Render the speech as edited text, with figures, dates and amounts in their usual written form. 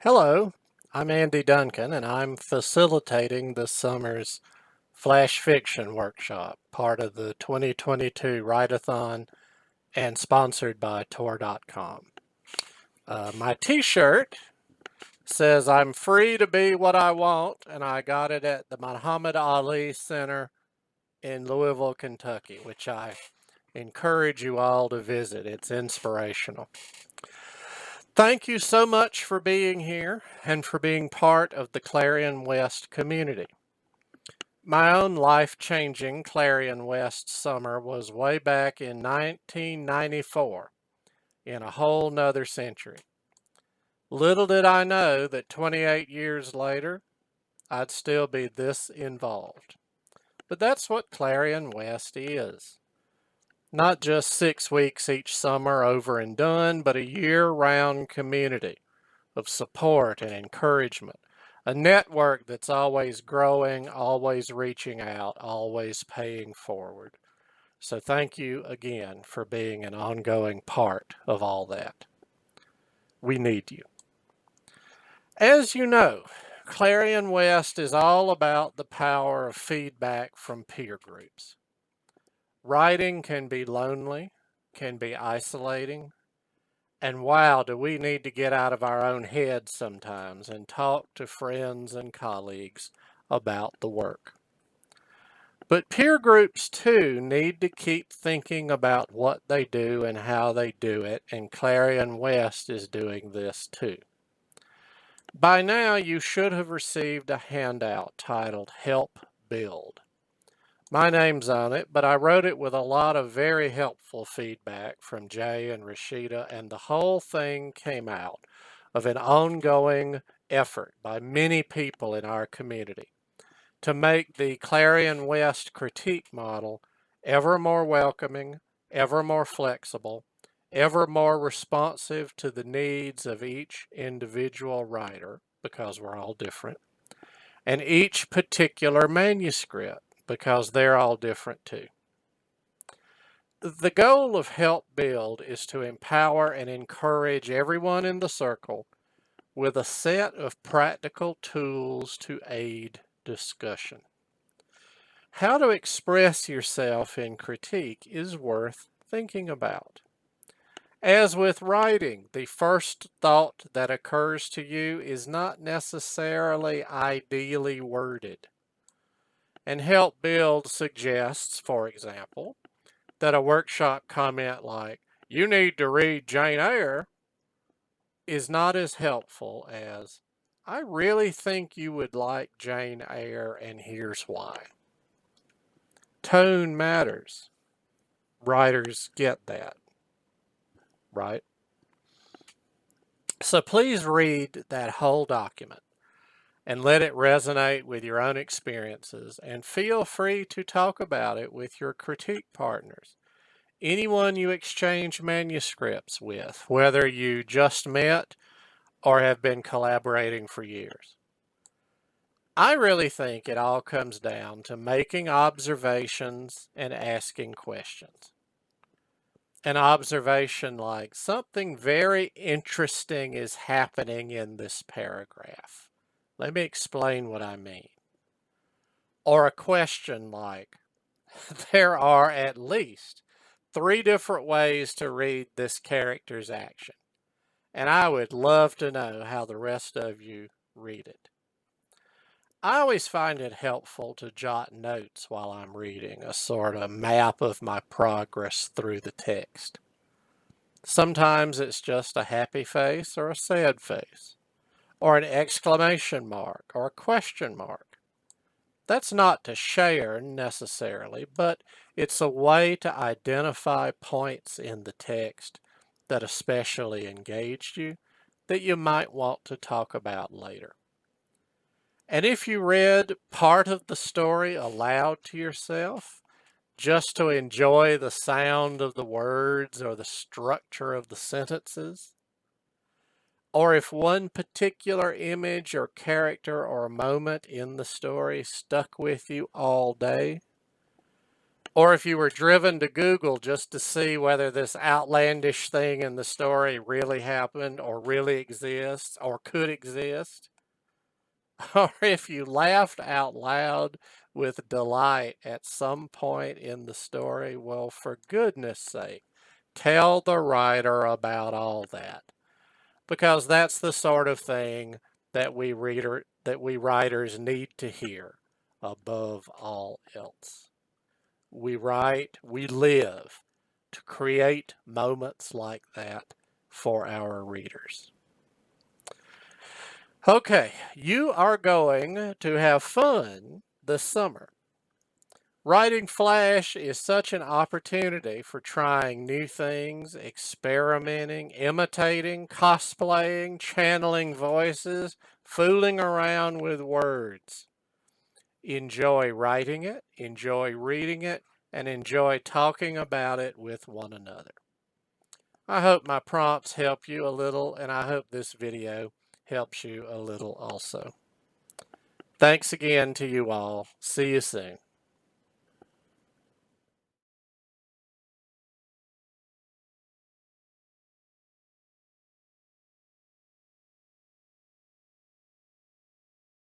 Hello, I'm Andy Duncan, and I'm facilitating this summer's Flash Fiction Workshop, part of the 2022 Write-a-thon and sponsored by Tor.com. My t-shirt says I'm free to be what I want, and I got it at the Muhammad Ali Center in Louisville, Kentucky, which I encourage you all to visit. It's inspirational. Thank you so much for being here and for being part of the Clarion West community. My own life-changing Clarion West summer was way back in 1994, in a whole nother century. Little did I know that 28 years later, I'd still be this involved. But that's what Clarion West is. Not just 6 weeks each summer over and done, but a year-round community of support and encouragement. A network that's always growing, always reaching out, always paying forward. So thank you again for being an ongoing part of all that. We need you. As you know, Clarion West is all about the power of feedback from peer groups. Writing can be lonely, can be isolating, and wow, do we need to get out of our own heads sometimes and talk to friends and colleagues about the work. But peer groups too need to keep thinking about what they do and how they do it, and Clarion West is doing this too. By now you should have received a handout titled Help Build. My name's on it, but I wrote it with a lot of very helpful feedback from Jay and Rashida, and the whole thing came out of an ongoing effort by many people in our community to make the Clarion West critique model ever more welcoming, ever more flexible, ever more responsive to the needs of each individual writer, because we're all different, and each particular manuscript, because they're all different too. The goal of Help Build is to empower and encourage everyone in the circle with a set of practical tools to aid discussion. How to express yourself in critique is worth thinking about. As with writing, the first thought that occurs to you is not necessarily ideally worded. And Help Build suggests, for example, that a workshop comment like, "You need to read Jane Eyre," is not as helpful as, "I really think you would like Jane Eyre and here's why." Tone matters. Writers get that, right? So please read that whole document and let it resonate with your own experiences, and feel free to talk about it with your critique partners. Anyone you exchange manuscripts with, whether you just met or have been collaborating for years. I really think it all comes down to making observations and asking questions. An observation like, "Something very interesting is happening in this paragraph. Let me explain what I mean." Or a question like, "There are at least 3 different ways to read this character's action, and I would love to know how the rest of you read it." I always find it helpful to jot notes while I'm reading, a sort of map of my progress through the text. Sometimes it's just a happy face or a sad face, or an exclamation mark or a question mark. That's not to share necessarily, but it's a way to identify points in the text that especially engaged you that you might want to talk about later. And if you read part of the story aloud to yourself, just to enjoy the sound of the words or the structure of the sentences, or if one particular image or character or moment in the story stuck with you all day, Or if you were driven to Google just to see whether this outlandish thing in the story really happened or really exists or could exist. Or if you laughed out loud with delight at some point in the story, well, for goodness sake, tell the writer about all that. Because that's the sort of thing that we writers need to hear above all else. We write, we live to create moments like that for our readers. Okay, you are going to have fun this summer. Writing Flash is such an opportunity for trying new things, experimenting, imitating, cosplaying, channeling voices, fooling around with words. Enjoy writing it, enjoy reading it, and enjoy talking about it with one another. I hope my prompts help you a little, and I hope this video helps you a little also. Thanks again to you all. See you soon.